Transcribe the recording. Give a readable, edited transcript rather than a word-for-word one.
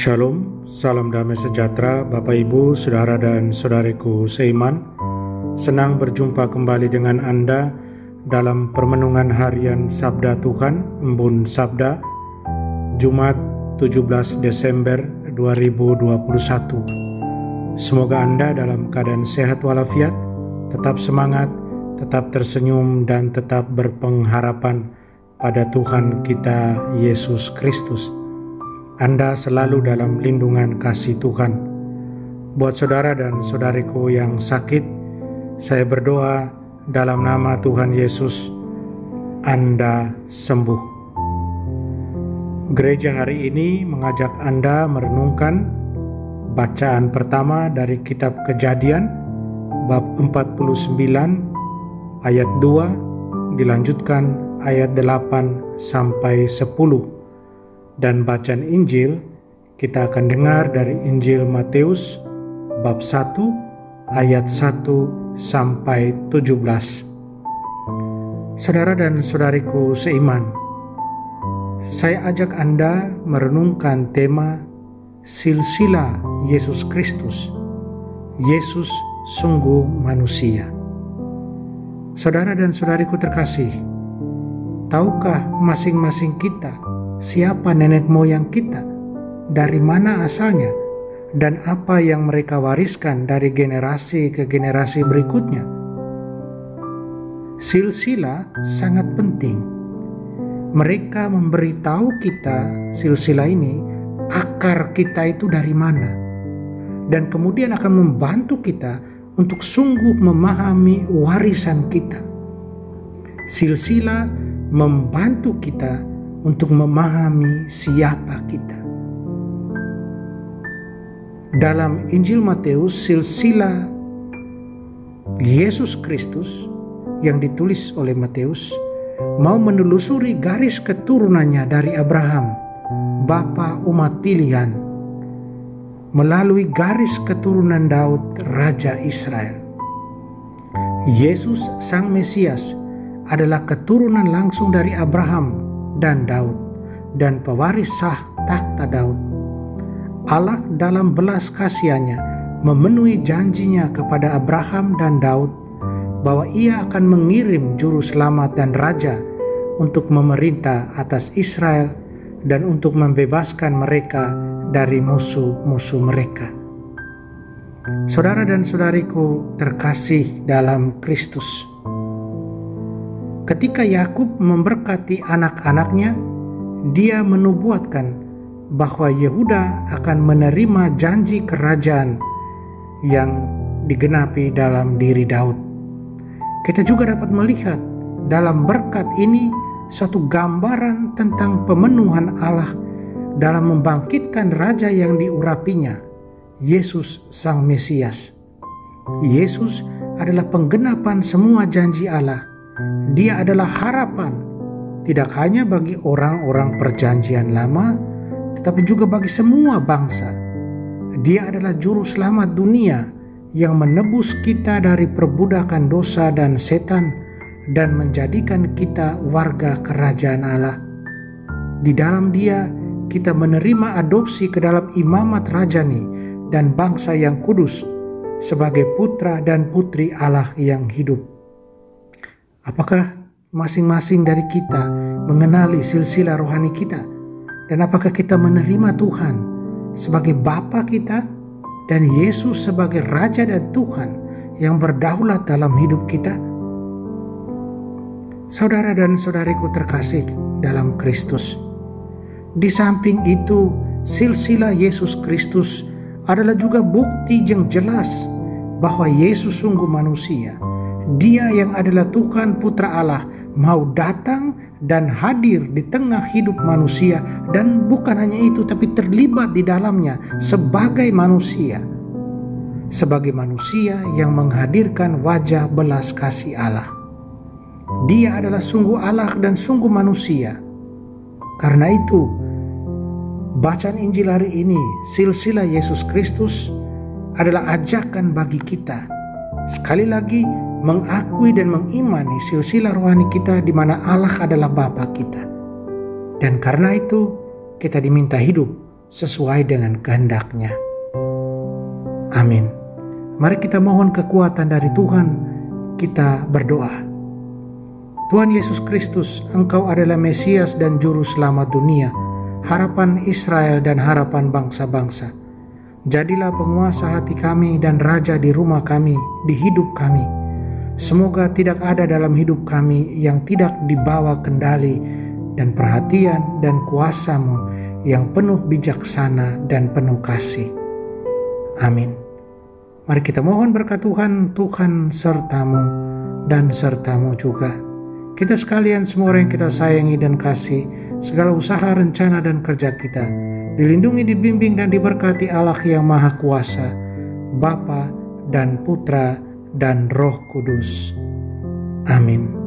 Shalom, salam damai sejahtera Bapak Ibu, Saudara dan Saudariku seiman. Senang berjumpa kembali dengan Anda dalam permenungan harian Sabda Tuhan, Embun Sabda, Jumat 17 Desember 2021. Semoga Anda dalam keadaan sehat walafiat, tetap semangat, tetap tersenyum dan tetap berpengharapan pada Tuhan kita Yesus Kristus. Anda selalu dalam lindungan kasih Tuhan. Buat saudara dan saudariku yang sakit, saya berdoa dalam nama Tuhan Yesus, Anda sembuh. Gereja hari ini mengajak Anda merenungkan bacaan pertama dari kitab Kejadian, bab 49, ayat 2, dilanjutkan ayat 8 sampai 10. Dan bacaan Injil kita akan dengar dari Injil Matius bab 1 ayat 1 sampai 17. Saudara dan saudariku seiman, saya ajak Anda merenungkan tema silsilah Yesus Kristus. Yesus sungguh manusia. Saudara dan saudariku terkasih, tahukah masing-masing kita siapa nenek moyang kita, dari mana asalnya, dan apa yang mereka wariskan dari generasi ke generasi berikutnya? Silsilah sangat penting. Mereka memberitahu kita silsilah ini, akar kita itu dari mana, dan kemudian akan membantu kita untuk sungguh memahami warisan kita. Silsilah membantu kita untuk memahami siapa kita. Dalam Injil Matius, silsilah Yesus Kristus yang ditulis oleh Matius mau menelusuri garis keturunannya dari Abraham, bapa umat pilihan, melalui garis keturunan Daud, Raja Israel. Yesus Sang Mesias adalah keturunan langsung dari Abraham dan Daud, dan pewaris sah takhta Daud. Allah dalam belas kasihannya memenuhi janjinya kepada Abraham dan Daud bahwa ia akan mengirim juru selamat dan raja untuk memerintah atas Israel dan untuk membebaskan mereka dari musuh-musuh mereka. Saudara dan saudariku terkasih dalam Kristus, ketika Yakub memberkati anak-anaknya, dia menubuatkan bahwa Yehuda akan menerima janji kerajaan yang digenapi dalam diri Daud. Kita juga dapat melihat dalam berkat ini satu gambaran tentang pemenuhan Allah dalam membangkitkan raja yang diurapinya, Yesus Sang Mesias. Yesus adalah penggenapan semua janji Allah. Dia adalah harapan, tidak hanya bagi orang-orang perjanjian lama, tetapi juga bagi semua bangsa. Dia adalah juru selamat dunia yang menebus kita dari perbudakan dosa dan setan dan menjadikan kita warga kerajaan Allah. Di dalam Dia, kita menerima adopsi ke dalam imamat rajani dan bangsa yang kudus sebagai putra dan putri Allah yang hidup. Apakah masing-masing dari kita mengenali silsilah rohani kita? Dan apakah kita menerima Tuhan sebagai Bapa kita dan Yesus sebagai Raja dan Tuhan yang berdaulat dalam hidup kita? Saudara dan saudariku terkasih dalam Kristus, di samping itu silsilah Yesus Kristus adalah juga bukti yang jelas bahwa Yesus sungguh manusia. Dia yang adalah Tuhan Putra Allah mau datang dan hadir di tengah hidup manusia, dan bukan hanya itu tapi terlibat di dalamnya sebagai manusia yang menghadirkan wajah belas kasih Allah. Dia adalah sungguh Allah dan sungguh manusia. Karena itu bacaan Injil hari ini, silsilah Yesus Kristus, adalah ajakan bagi kita sekali lagi mengakui dan mengimani silsilah rohani kita di mana Allah adalah Bapa kita. Dan karena itu kita diminta hidup sesuai dengan kehendak-Nya. Amin. Mari kita mohon kekuatan dari Tuhan, kita berdoa. Tuhan Yesus Kristus, Engkau adalah Mesias dan Juru Selamat dunia, harapan Israel dan harapan bangsa-bangsa. Jadilah penguasa hati kami dan raja di rumah kami, di hidup kami. Semoga tidak ada dalam hidup kami yang tidak dibawa kendali dan perhatian dan kuasa-Mu yang penuh bijaksana dan penuh kasih. Amin. Mari kita mohon berkat Tuhan, Tuhan sertamu dan sertamu juga. Kita sekalian, semua orang yang kita sayangi dan kasih, segala usaha, rencana, dan kerja kita dilindungi, dibimbing, dan diberkati Allah yang Maha Kuasa, Bapa dan Putra dan Roh Kudus. Amin.